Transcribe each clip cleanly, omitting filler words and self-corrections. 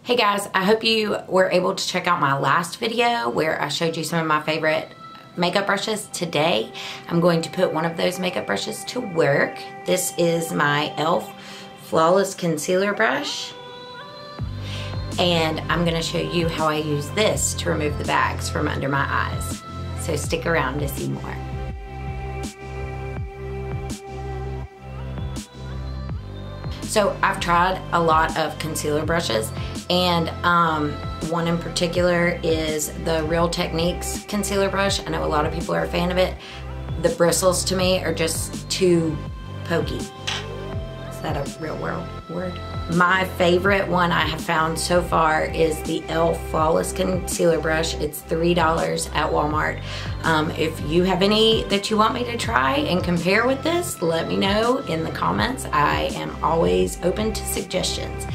Hey guys, I hope you were able to check out my last video where I showed you some of my favorite makeup brushes. Today, I'm going to put one of those makeup brushes to work. This is my e.l.f. Flawless Concealer Brush. And I'm gonna show you how I use this to remove the bags from under my eyes. So stick around to see more. So I've tried a lot of concealer brushes, and one in particular is the Real Techniques concealer brush. I know a lot of people are a fan of it. The bristles to me are just too pokey. Is that a real world word? My favorite one I have found so far is the e.l.f. Flawless Concealer Brush. It's $3 at Walmart. If you have any that you want me to try and compare with this, let me know in the comments. I am always open to suggestions.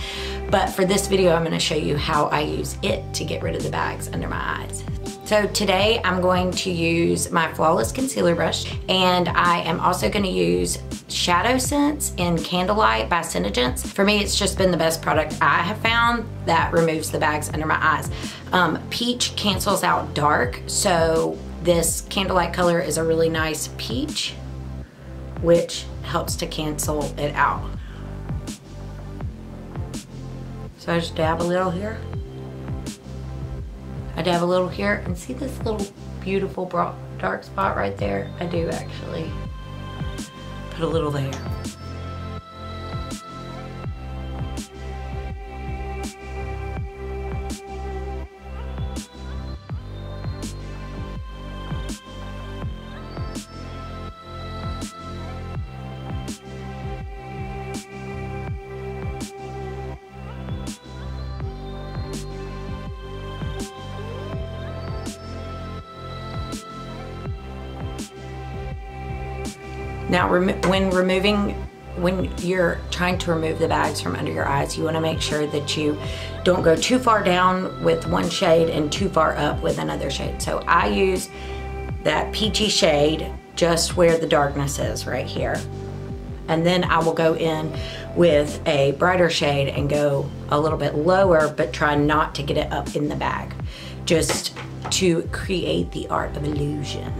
But for this video, I'm gonna show you how I use it to get rid of the bags under my eyes. So today I'm going to use my Flawless Concealer Brush, and I am also gonna use ShadowSense in Candlelight by ShadowSense. For me, it's just been the best product I have found that removes the bags under my eyes. Peach cancels out dark, so this Candlelight color is a really nice peach, which helps to cancel it out. So I just dab a little here. I dab a little here, and see this little beautiful dark spot right there? I do actually put a little there. Now, when you're trying to remove the bags from under your eyes, you want to make sure that you don't go too far down with one shade and too far up with another shade. So I use that peachy shade just where the darkness is, right here. And then I will go in with a brighter shade and go a little bit lower, but try not to get it up in the bag, just to create the art of illusion.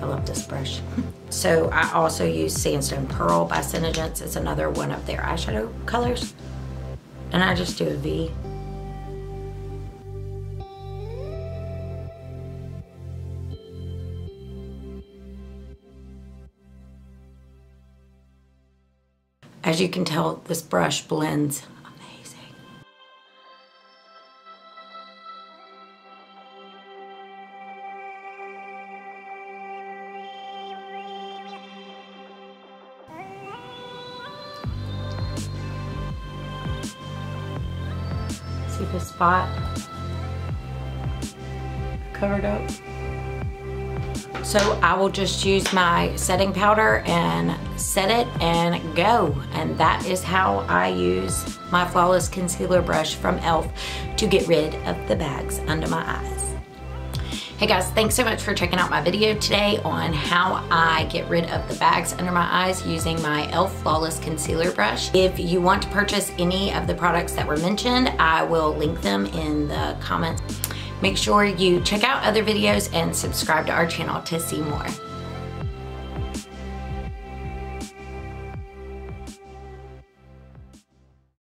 I love this brush. So I also use Sandstone Pearl by ShadowSense. It's another one of their eyeshadow colors. And I just do a V. As you can tell, this brush blends amazing. See the spot covered up? So I will just use my setting powder and set it and go. And that is how I use my Flawless Concealer Brush from e.l.f. to get rid of the bags under my eyes. Hey guys, thanks so much for checking out my video today on how I get rid of the bags under my eyes using my e.l.f. Flawless Concealer Brush. If you want to purchase any of the products that were mentioned, I will link them in the comments. Make sure you check out other videos and subscribe to our channel to see more.